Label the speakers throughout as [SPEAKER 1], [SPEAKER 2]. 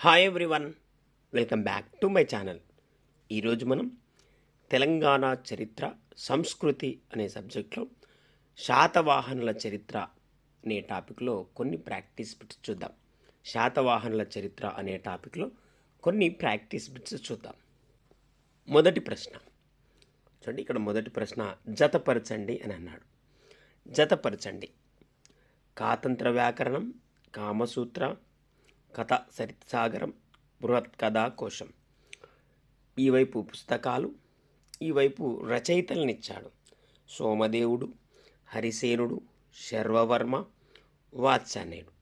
[SPEAKER 1] Hi everyone, welcome back to my channel. ఈరోజు మనం తెలంగాణ చరిత్ర సంస్కృతి అనే సబ్జెక్ట్లో శాతవాహనుల చరిత్ర అనే టాపిక్లో కొన్ని ప్రాక్టీస్ బిట్స్ చూద్దాం. శాతవాహనుల చరిత్ర అనే టాపిక్లో కొన్ని ప్రాక్టీస్ బిట్స్ చూద్దాం. మొదటి ప్రశ్న చూడండి. ఇక్కడ మొదటి ప్రశ్న జతపరచండి అని అన్నాడు. జతపరచండి. కాతంత్ర వ్యాకరణం, కామసూత్ర, కథ సరిత్సాగరం, బృహత్ కథా కోశం. ఈ వైపు పుస్తకాలు, ఈ వైపు రచయితలనిచ్చాడు. సోమదేవుడు, హరిసేనుడు, శర్వవర్మ, వాత్స్యాయనుడు.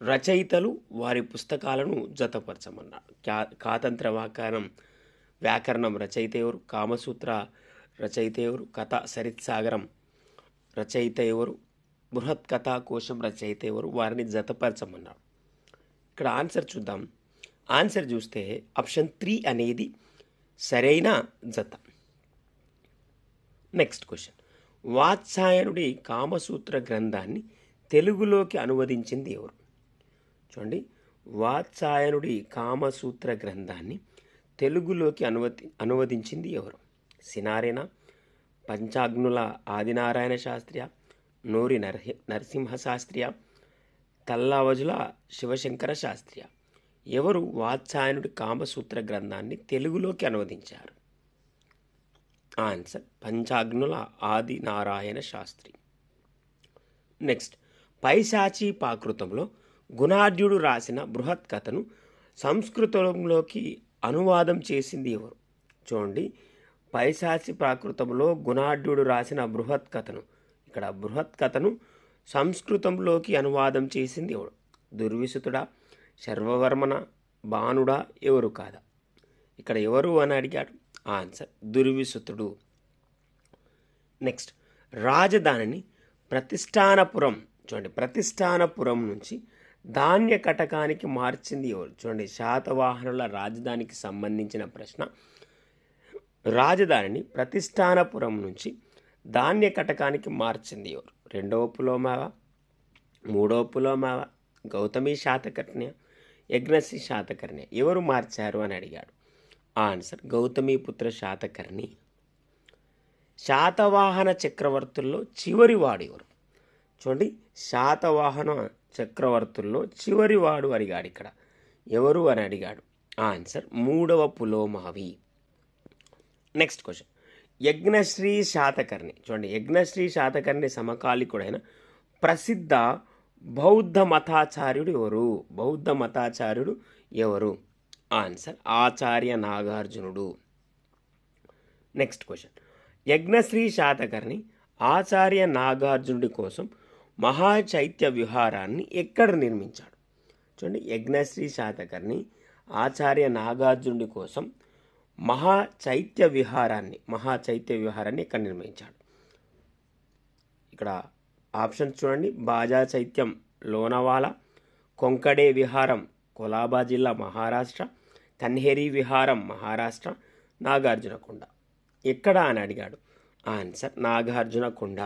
[SPEAKER 1] రచయితలు వారి పుస్తకాలను జతపరచమన్నాడు. కాతంత్ర వ్యాకరణం రచయిత ఎవరు? కామసూత్ర రచయిత ఎవరు? కథ సరిత్సాగరం రచయిత ఎవరు? బృహత్ కథా కోశం రచయిత ఎవరు? వారిని జతపరచమన్నాడు. ఇక్కడ ఆన్సర్ చూద్దాం. ఆన్సర్ చూస్తే ఆప్షన్ 3 అనేది సరైన జత. Next question. వాత్స్యాయనుడి కామసూత్ర గ్రంథాన్ని తెలుగులోకి అనువదించింది ఎవరు? చూడండి. వాత్స్యాయనుడి కామసూత్ర గ్రంథాన్ని తెలుగులోకి అనువదించింది ఎవరు? సినారెన, పంచాగ్నుల ఆదినారాయణ శాస్త్రియ, నూరి నరసింహ శాస్త్రియ, తల్లావజుల శివశంకర శాస్త్రియ. ఎవరు వాత్స్యాయనుడి కామసూత్ర గ్రంథాన్ని తెలుగులోకి అనువదించారు? ఆన్సర్ పంచాగ్నుల ఆదినారాయణ శాస్త్రి. నెక్స్ట్. పైశాచీ ప్రాకృతంలో గుణాఢ్యుడు రాసిన బృహత్ కథను సంస్కృతంలోకి అనువాదం చేసింది ఎవరు? చూడండి. పైశాచి ప్రాకృతంలో గుణాఢ్యుడు రాసిన బృహత్ కథను, ఇక్కడ బృహత్ కథను సంస్కృతంలోకి అనువాదం చేసింది ఎవడు? దుర్విసుతుడా, శర్వవర్మన, బాణుడా, ఎవరు కాదా? ఇక్కడ ఎవరు అని అడిగాడు. ఆన్సర్ దుర్విసుతుడు. నెక్స్ట్. రాజధానిని ప్రతిష్టానపురం, చూడండి, ప్రతిష్టానపురం నుంచి ధాన్య కటకానికి మార్చింది ఎవరు? చూడండి. శాతవాహనుల రాజధానికి సంబంధించిన ప్రశ్న. రాజధానిని ప్రతిష్టానపురం నుంచి ధాన్య కటకానికి మార్చింది ఎవరు? 2వ పులోమావ, 3వ పులోమావ, గౌతమి శాతకర్ణ్య, యజ్ఞశ్రీ శాతకర్ణ్య. ఎవరు మార్చారు అని అడిగాడు. ఆన్సర్ గౌతమీపుత్ర శాతకర్ణి. శాతవాహన చక్రవర్తుల్లో చివరివాడు ఎవరు? చూడండి. శాతవాహన చక్రవర్తుల్లో చివరివాడు అడిగాడు. ఇక్కడ ఎవరు అని అడిగాడు. ఆన్సర్ 3వ పులోమావి. Next question. యజ్ఞశ్రీ శాతకర్ణి, చూడండి, యజ్ఞశ్రీ శాతకర్ణి సమకాలికుడైన ప్రసిద్ధ బౌద్ధ మతాచార్యుడు ఎవరు? బౌద్ధ మతాచార్యుడు ఎవరు? ఆన్సర్ ఆచార్య నాగార్జునుడు. Next question. యజ్ఞశ్రీ శాతకర్ణి ఆచార్య నాగార్జునుడి కోసం మహాచైత్య విహారాన్ని ఎక్కడ నిర్మించాడు? చూడండి. యజ్ఞశ్రీ శాతకర్ణి ఆచార్య నాగార్జునుడి కోసం మహాచైత్య విహారాన్ని ఎక్కడ నిర్మించాడు? ఇక్కడ ఆప్షన్స్ చూడండి. బాజా చైత్యం లోనావాల, కొంకడే విహారం కొలాబా జిల్లా మహారాష్ట్ర, కన్హేరి విహారం మహారాష్ట్ర, నాగార్జునకొండ. ఎక్కడ అని అడిగాడు. ఆన్సర్ నాగార్జునకొండ.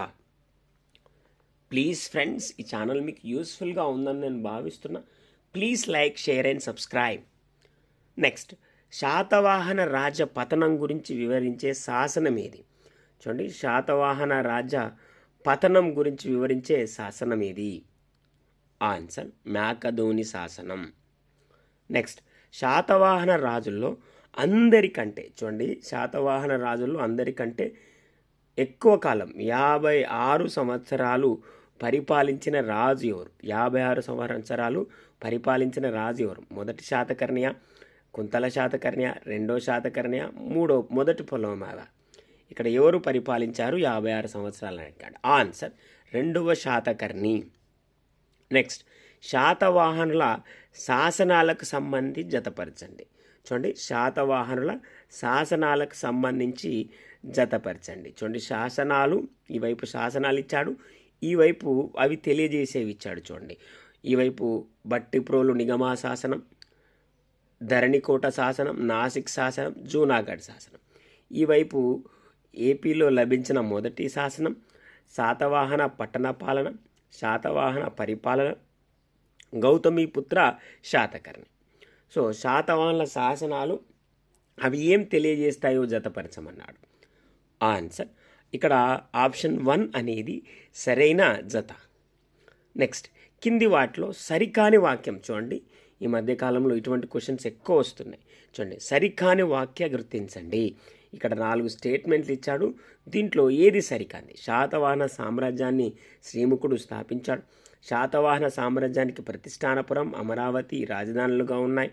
[SPEAKER 1] ప్లీజ్ ఫ్రెండ్స్, ఈ ఛానల్ మీకు యూస్ఫుల్గా ఉందని నేను భావిస్తున్నా. Please like, share and subscribe. Next. Satavahana రాజ్య పతనం గురించి వివరించే శాసనం ఏది? చూడండి. శాతవాహన రాజ్య పతనం గురించి వివరించే శాసనం ఏది? ఆన్సర్ మేకధోని శాసనం. నెక్స్ట్. శాతవాహన రాజుల్లో అందరికంటే, చూడండి, శాతవాహన రాజుల్లో అందరికంటే ఎక్కువ కాలం 56 సంవత్సరాలు పరిపాలించిన రాజు ఎవరు? 56 సంవత్సరాలు పరిపాలించిన రాజు ఎవరు? మొదటి శాతకర్ణియ, కుంతల శాతకర్ణ్య, 2వ శాతకర్ణ్య, మొదటి పులోమావ. ఇక్కడ ఎవరు పరిపాలించారు 56 సంవత్సరాలు అడిగాడు. ఆన్సర్ 2వ శాతకర్ణి. నెక్స్ట్. శాతవాహనుల శాసనాలకు సంబంధించి జతపరచండి. చూడండి. శాతవాహనుల శాసనాలకు సంబంధించి జతపరచండి. చూడండి. శాసనాలు, ఈ వైపు శాసనాలు ఇచ్చాడు, ఈ వైపు అవి తెలియజేసేవి ఇచ్చాడు. చూడండి. ఈ వైపు బట్టిప్రోలు నిగమా శాసనం, ధరణికోట శాసనం, నాసిక్ శాసనం, జూనాగఢ్ శాసనం. ఈ వైపు ఏపీలో లభించిన మొదటి శాసనం, శాతవాహన పట్టణ పాలన, శాతవాహన పరిపాలన, గౌతమిపుత్ర శాతకర్ణి. సో శాతవాహనుల శాసనాలు అవి ఏం తెలియజేస్తాయో జతపరచమన్నాడు. ఆన్సర్ ఇక్కడ ఆప్షన్ 1 అనేది సరైన జత. నెక్స్ట్, కింది వాటిలో సరికాని వాక్యం చూడండి. ఈ మధ్యకాలంలో ఇటువంటి క్వశ్చన్స్ ఎక్కువ వస్తున్నాయి. చూడండి, సరికాని వాక్య గుర్తించండి. ఇక్కడ 4 స్టేట్మెంట్లు ఇచ్చాడు. దీంట్లో ఏది సరికాంది? శాతవాహన సామ్రాజ్యాన్ని శ్రీముఖుడు స్థాపించాడు. శాతవాహన సామ్రాజ్యానికి ప్రతిష్టానపురం, అమరావతి రాజధానులుగా ఉన్నాయి.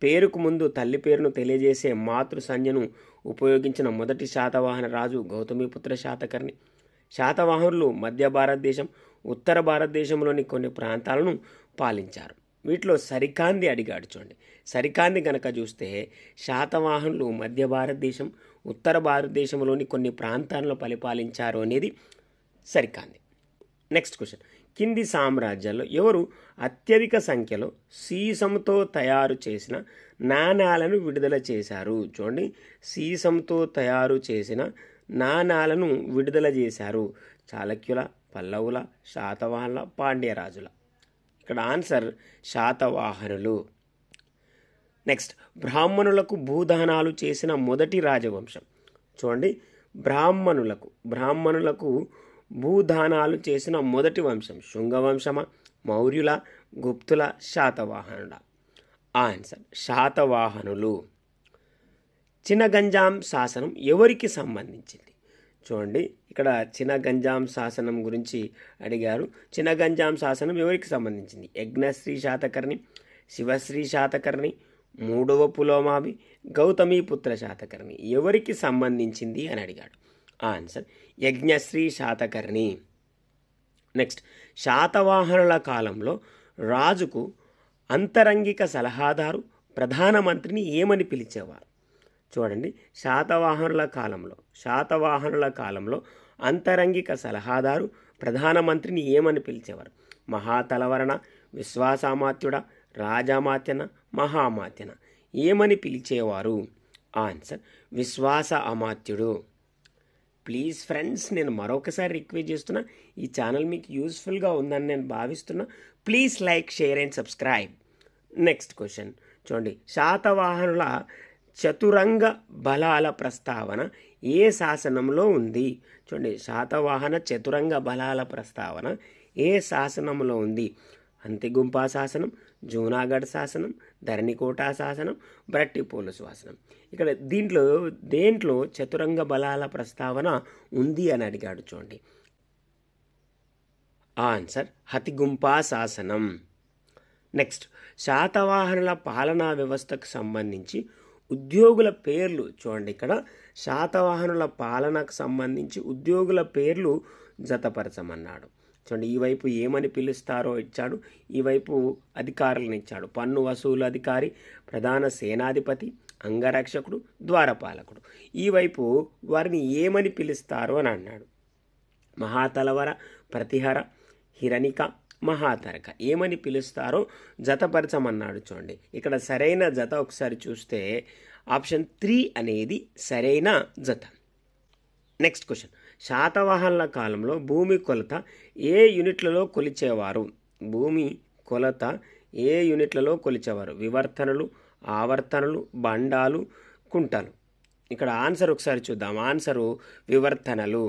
[SPEAKER 1] పేరుకు ముందు తల్లి పేరును తెలియజేసే మాతృ సంజ్ఞను ఉపయోగించిన మొదటి శాతవాహన రాజు గౌతమిపుత్ర శాతకర్ణి. శాతవాహనులు మధ్య భారతదేశం, ఉత్తర భారతదేశంలోని కొన్ని ప్రాంతాలను పాలించారు. వీటిలో సరికాంది అడిగాడు. చూడండి, సరికాంది గనక చూస్తే శాతవాహనులు మధ్య భారతదేశం, ఉత్తర భారతదేశంలోని కొన్ని ప్రాంతాలను పరిపాలించారు అనేది సరికాంది. నెక్స్ట్ క్వశ్చన్, కింది సామ్రాజ్యాల్లో ఎవరు అత్యధిక సంఖ్యలో సీసంతో తయారు చేసిన నాణాలను విడుదల చేశారు? చూడండి, సీసంతో తయారు చేసిన నాణాలను విడుదల చేశారు. చాళక్యుల, పల్లవుల, శాతవాహనుల, పాండ్యరాజుల. ఇక్కడ ఆన్సర్ శాతవాహనులు. నెక్స్ట్, బ్రాహ్మణులకు భూదానాలు చేసిన మొదటి రాజవంశం. చూడండి, బ్రాహ్మణులకు భూదానాలు చేసిన మొదటి వంశం శుంగవంశమా, మౌర్యుల, గుప్తుల, శాతవాహనుల? ఆన్సర్ శాతవాహనులు. చినగంజాం శాసనం ఎవరికి సంబంధించింది? చూడండి, ఇక్కడ చినగంజాం శాసనం గురించి అడిగారు. చినగంజాం శాసనం ఎవరికి సంబంధించింది? యజ్ఞశ్రీ శాతకర్ణి, శివశ్రీ శాతకర్ణి, మూడవ పులోమావి, గౌతమిపుత్ర శాతకర్ణి. ఎవరికి సంబంధించింది అని అడిగాడు. ఆన్సర్ యజ్ఞశ్రీ శాతకర్ణి. నెక్స్ట్, శాతవాహనుల కాలంలో రాజుకు అంతరంగిక సలహాదారు, ప్రధానమంత్రిని ఏమని పిలిచేవారు? చూడండి, శాతవాహనుల కాలంలో అంతరంగిక సలహాదారు, ప్రధానమంత్రిని ఏమని పిలిచేవారు? మహాతలవరణ, విశ్వాసామాత్యుడ, రాజామాత్యన, మహామాత్యన. ఏమని పిలిచేవారు? ఆన్సర్ విశ్వాస అమాత్యుడు. ప్లీజ్ ఫ్రెండ్స్, నేను మరొకసారి రిక్వెస్ట్ చేస్తున్నా, ఈ ఛానల్ మీకు యూస్ఫుల్గా ఉందని నేను భావిస్తున్నా. Please like, share and subscribe. Next question చూడండి, శాతవాహనుల చతురంగ బలాల ప్రస్తావన ఏ శాసనంలో ఉంది? చూడండి, శాతవాహన చతురంగ బలాల ప్రస్తావన ఏ శాసనంలో ఉంది? అంతిగుంపా శాసనం, జూనాగఢ్ శాసనం, ధరణికోట శాసనం, బ్రట్టిపోలు శాసనం. ఇక్కడ దేంట్లో చతురంగ బలాల ప్రస్తావన ఉంది అని అడిగాడు. చూడండి, ఆన్సర్ హతిగుంపా శాసనం. నెక్స్ట్, శాతవాహనుల పాలనా వ్యవస్థకు సంబంధించి ఉద్యోగుల పేర్లు. చూడండి, ఇక్కడ శాతవాహనుల పాలనకు సంబంధించి ఉద్యోగుల పేర్లు జతపరచమన్నాడు. చూడండి, ఈ వైపు ఏమని పిలుస్తారో ఇచ్చాడు, ఈ వైపు అధికారులను ఇచ్చాడు. పన్ను వసూలు అధికారి, ప్రధాన సేనాధిపతి, అంగరక్షకుడు, ద్వారపాలకుడు. ఈ వైపు వారిని ఏమని పిలుస్తారో అని అన్నాడు. మహాతలవర, ప్రతిహర, హిరణిక, మహాతరక. ఏమని పిలుస్తారో జతపరచమన్నాడు. చూడండి, ఇక్కడ సరైన జత ఒకసారి చూస్తే ఆప్షన్ 3 అనేది సరైన జత. నెక్స్ట్ క్వశ్చన్, శాతవాహనుల కాలంలో భూమి కొలత ఏ యూనిట్లలో కొలిచేవారు? భూమి కొలత ఏ యూనిట్లలో కొలిచేవారు? వివర్తనలు, ఆవర్తనలు, బండాలు, కుంటలు. ఇక్కడ ఆన్సర్ ఒకసారి చూద్దాం. ఆన్సరు వివర్తనలు.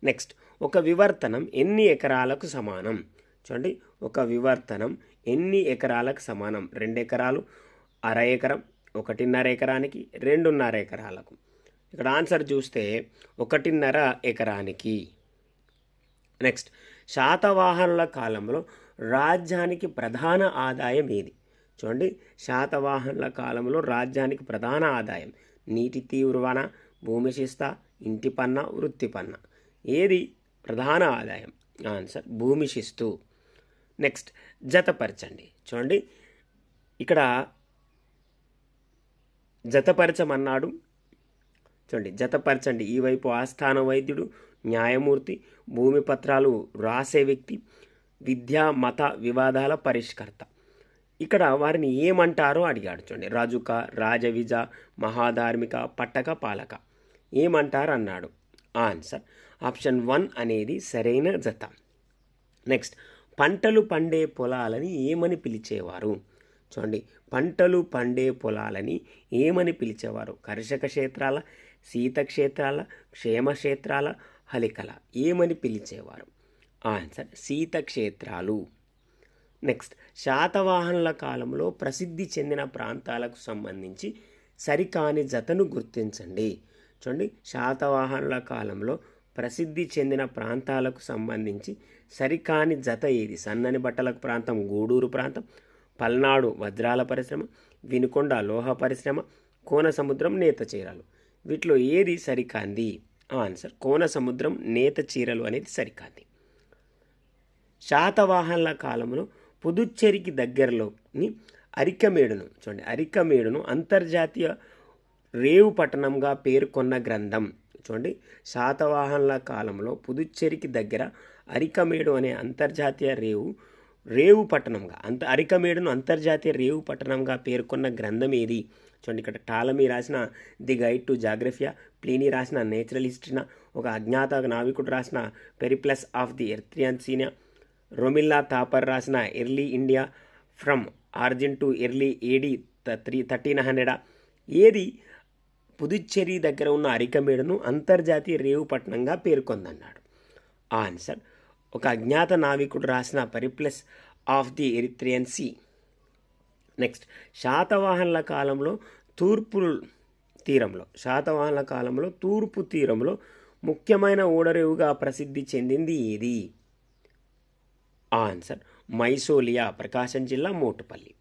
[SPEAKER 1] నెక్స్ట్, ఒక వివర్తనం ఎన్ని ఎకరాలకు సమానం? చూడండి, ఒక వివర్తనం ఎన్ని ఎకరాలకు సమానం? 2 ఎకరాలు, అర ఎకరం, 1.5 ఎకరానికి, 2.5 ఎకరాలకు. ఇక్కడ ఆన్సర్ చూస్తే 1.5 ఎకరానికి. నెక్స్ట్, శాతవాహనుల కాలంలో రాజ్యానికి ప్రధాన ఆదాయం ఏది? చూడండి, శాతవాహనుల కాలంలో రాజ్యానికి ప్రధాన ఆదాయం నీటి తీవ్రవన, భూమి శిస్త, ఇంటి పన్న, వృత్తి పన్న. ఏది ప్రధాన ఆదాయం? ఆన్సర్ భూమి శిస్తు. నెక్స్ట్, జతపరచండి. చూడండి, ఇక్కడ జతపరచమన్నాడు. చూడండి, జతపరచండి. ఈ వైపు ఆస్థాన వైద్యుడు, న్యాయమూర్తి, భూమి పత్రాలు రాసే వ్యక్తి, విద్యా మత వివాదాల పరిష్కర్త. ఇక్కడ వారిని ఏమంటారో అడిగాడు. చూడండి, రాజుక, రాజవిజ, మహాధార్మిక, పట్టక, పాలక. ఏమంటారు అన్నాడు. ఆన్సర్ ఆప్షన్ 1 అనేది సరైన జత. నెక్స్ట్, పంటలు పండే పొలాలని ఏమని పిలిచేవారు? చూడండి, పంటలు పండే పొలాలని ఏమని పిలిచేవారు? కర్షక క్షేత్రాల, శీతక్షేత్రాల, క్షేమక్షేత్రాల, హలికల ఏమని పిలిచేవారు? ఆన్సర్ శీతక్షేత్రాలు. నెక్స్ట్, శాతవాహనుల కాలంలో ప్రసిద్ధి చెందిన ప్రాంతాలకు సంబంధించి సరికాని జతను గుర్తించండి. చూడండి, శాతవాహనుల కాలంలో ప్రసిద్ధి చెందిన ప్రాంతాలకు సంబంధించి సరికాని జత ఏది? సన్నని బట్టలకు ప్రాంతం గూడూరు ప్రాంతం, పల్నాడు వజ్రాల పరిశ్రమ, వినుకొండ లోహ పరిశ్రమ, కోన సముద్రం నేత చీరలు. వీటిలో ఏది సరికాంది? ఆన్సర్ కోన సముద్రం నేత చీరలు అనేది సరికాంది. శాతవాహనుల కాలంలో పుదుచ్చేరికి దగ్గరలోని అరికమేడును, చూడండి, అరికమేడును అంతర్జాతీయ రేవు పట్టణంగా పేర్కొన్న గ్రంథం. చూడండి, శాతవాహనుల కాలంలో పుదుచ్చేరికి దగ్గర అరికమేడు అనే అంతర్జాతీయ రేవు పట్టణంగా అరికమేడును అంతర్జాతీయ రేవు పట్టణంగా పేర్కొన్న గ్రంథం ఏది? చూడండి, ఇక్కడ టాలమీ రాసిన the guide to Geographia, Pliny రాసిన నేచురల్ హిస్టరీనా, ఒక అజ్ఞాత నావికుడు రాసిన పెరిప్లస్ ఆఫ్ ది ఎర్త్రియాన్సీనా, రొమిల్లా థాపర్ రాసిన early India from origin to early AD 1300. ఏది పుదుచ్చేరి దగ్గర ఉన్న అరికమేడును అంతర్జాతీయ రేవు పట్టణంగా పేర్కొందన్నాడు? ఆన్సర్ ఒక అజ్ఞాత నావికుడు రాసిన Periplus of the Erythraean sea. Next, శాతవాహనుల కాలంలో తూర్పు తీరంలో ముఖ్యమైన ఓడరేవుగా ప్రసిద్ధి చెందింది ఏది? ఆన్సర్ మైసోలియా, ప్రకాశం జిల్లా మోటుపల్లి.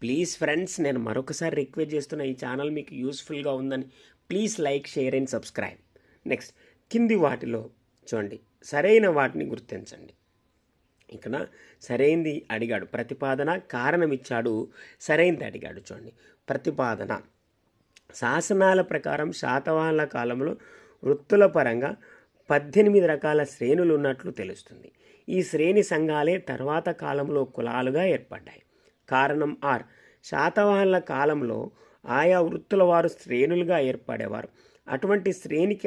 [SPEAKER 1] ప్లీజ్ ఫ్రెండ్స్, నేను మరొకసారి రిక్వెస్ట్ చేస్తున్న, ఈ ఛానల్ మీకు యూస్ఫుల్గా ఉందని please like, share and subscribe. Next, కింది వాటిలో చూడండి సరైన వాటిని గుర్తించండి. ఇక్కడ సరైనది అడిగాడు, ప్రతిపాదన, కారణం ఇచ్చాడు, సరైనది అడిగాడు. చూడండి, ప్రతిపాదన. శాసనాల ప్రకారం శాతవాహనుల కాలంలో వృత్తుల పరంగా 18 రకాల శ్రేణులు ఉన్నట్లు తెలుస్తుంది. ఈ శ్రేణి సంఘాలే తర్వాత కాలంలో కులాలుగా ఏర్పడ్డాయి. కారణం ఆర్. శాతవాహనుల కాలంలో ఆయా వృత్తుల వారు శ్రేణులుగా ఏర్పడేవారు. అటువంటి శ్రేణికి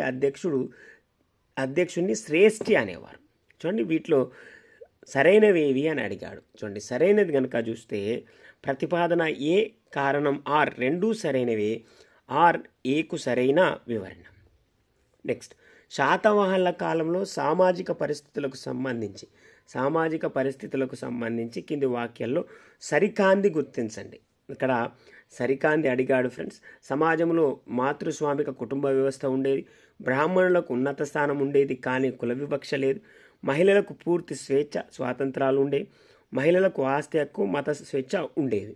[SPEAKER 1] అధ్యక్షుడిని శ్రేష్ఠి అనేవారు. చూడండి, వీటిలో సరైనవేవి అని అడిగాడు. చూడండి, సరైనది కనుక చూస్తే ప్రతిపాదన ఏ, కారణం ఆర్ రెండూ సరైనవే. ఆర్ ఏకు సరైన వివరణ. నెక్స్ట్, శాతవాహనుల కాలంలో సామాజిక పరిస్థితులకు సంబంధించి కింది వాక్యాల్లో సరికాంది గుర్తించండి. ఇక్కడ సరికాంది అడిగాడు ఫ్రెండ్స్. సమాజంలో మాతృస్వామిక కుటుంబ వ్యవస్థ ఉండేది. బ్రాహ్మణులకు ఉన్నత స్థానం ఉండేది, కానీ కుల వివక్ష లేదు. మహిళలకు పూర్తి స్వేచ్ఛ, స్వాతంత్రాలు ఉండేవి. మహిళలకు ఆస్తి హక్కు, మత స్వేచ్ఛ ఉండేది.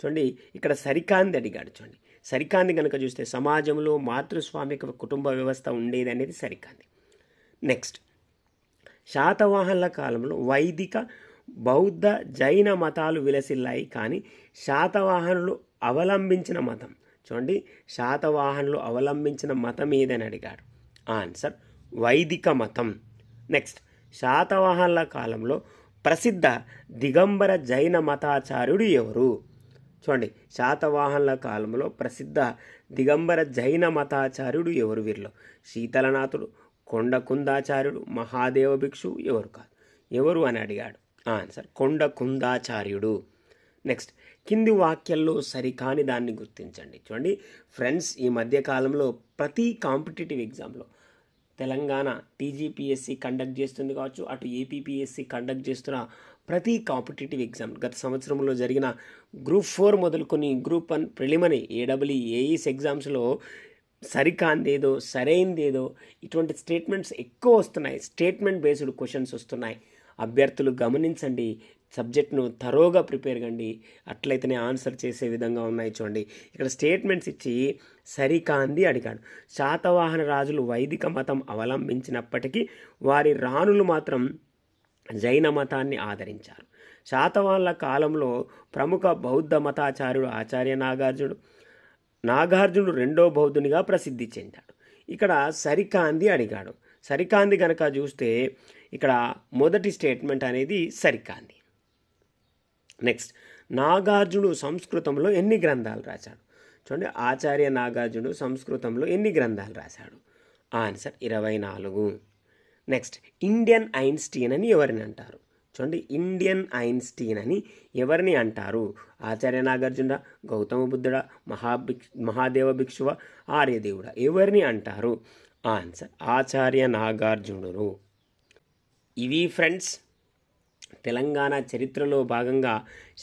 [SPEAKER 1] చూడండి, ఇక్కడ సరికాంది అడిగాడు. చూడండి, సరికాంది కనుక చూస్తే సమాజంలో మాతృస్వామిక కుటుంబ వ్యవస్థ ఉండేది అనేది సరికాంది. నెక్స్ట్, శాతవాహనుల కాలంలో వైదిక, బౌద్ధ, జైన మతాలు విలసిల్లాయి, కానీ శాతవాహనులు అవలంబించిన మతం. చూడండి, శాతవాహనులు అవలంబించిన మతం ఏదని అడిగాడు. ఆన్సర్ వైదిక మతం. నెక్స్ట్, శాతవాహనుల కాలంలో ప్రసిద్ధ దిగంబర జైన మతాచార్యుడు ఎవరు? చూడండి, శాతవాహనుల కాలంలో ప్రసిద్ధ దిగంబర జైన మతాచార్యుడు ఎవరు? వీరిలో శీతలనాథుడు, కొండకుందాచార్యుడు, మహాదేవ భిక్షు ఎవరు కాదు? ఎవరు అని అడిగాడు. ఆన్సర్ కొండకుందాచార్యుడు. నెక్స్ట్, కింది వాక్యాల్లో సరికాని దాన్ని గుర్తించండి. చూడండి ఫ్రెండ్స్, ఈ మధ్య కాలంలో ప్రతి కాంపిటేటివ్ ఎగ్జామ్లో తెలంగాణ టీజీపీఎస్సీ కండక్ట్ చేస్తుంది కావచ్చు, అటు ఏపీపీఎస్సీ కండక్ట్ చేస్తున్న ప్రతి కాంపిటేటివ్ ఎగ్జామ్, గత సంవత్సరంలో జరిగిన గ్రూప్ 4 మొదలుకొని గ్రూప్ 1 ప్రిలిమినరీ, ఏడబ్ల్యూ, ఏఈస్ ఎగ్జామ్స్లో సరికాందేదో సరైందేదో ఇటువంటి స్టేట్మెంట్స్ ఎక్కువ వస్తున్నాయి. స్టేట్మెంట్ బేస్డ్ క్వశ్చన్స్ వస్తున్నాయి. అభ్యర్థులు గమనించండి, సబ్జెక్ట్ను తరోగా ప్రిపేర్ కండి, అట్లయితేనే ఆన్సర్ చేసే విధంగా ఉన్నాయి. చూడండి, ఇక్కడ స్టేట్మెంట్స్ ఇచ్చి సరికాంది అడిగాడు. శాతవాహన రాజులు వైదిక మతం అవలంబించినప్పటికీ వారి రాణులు మాత్రం జైన మతాన్ని ఆదరించారు. శాతవాహనుల కాలంలో ప్రముఖ బౌద్ధ మతాచార్యుడు ఆచార్య నాగార్జునుడు రెండో బౌద్ధునిగా ప్రసిద్ధి చెందాడు. ఇక్కడ సరికాంది అడిగాడు. సరికాంది కనుక చూస్తే ఇక్కడ మొదటి స్టేట్మెంట్ అనేది సరికాంది. నెక్స్ట్, నాగార్జునుడు సంస్కృతంలో ఎన్ని గ్రంథాలు రాశాడు? చూడండి, ఆచార్య నాగార్జునుడు సంస్కృతంలో ఎన్ని గ్రంథాలు రాశాడు? ఆన్సర్ 24. నెక్స్ట్ ఇండియన్ ఐన్స్టీన్ అని ఎవరిని అంటారు? చూడండి, ఇండియన్ ఐన్స్టీన్ అని ఎవరిని అంటారు? ఆచార్య నాగార్జున, గౌతమ బుద్ధుడా, మహాదేవ భిక్షువ, ఆర్యదేవుడా? ఎవరిని అంటారు? ఆన్సర్ ఆచార్య నాగార్జునుడు. ఇవి ఫ్రెండ్స్ తెలంగాణ చరిత్రలో భాగంగా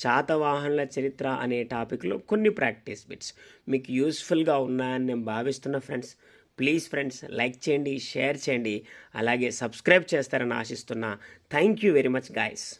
[SPEAKER 1] శాతవాహనుల చరిత్ర అనే టాపిక్లో కొన్ని ప్రాక్టీస్ బిట్స్ మీకు యూస్ఫుల్గా ఉన్నాయని నేను భావిస్తున్నా ఫ్రెండ్స్. ప్లీజ్ ఫ్రెండ్స్ లైక్ చేయండి, షేర్ చేయండి, అలాగే సబ్స్క్రైబ్ చేస్తారని ఆశిస్తున్నా. Thank you very much guys.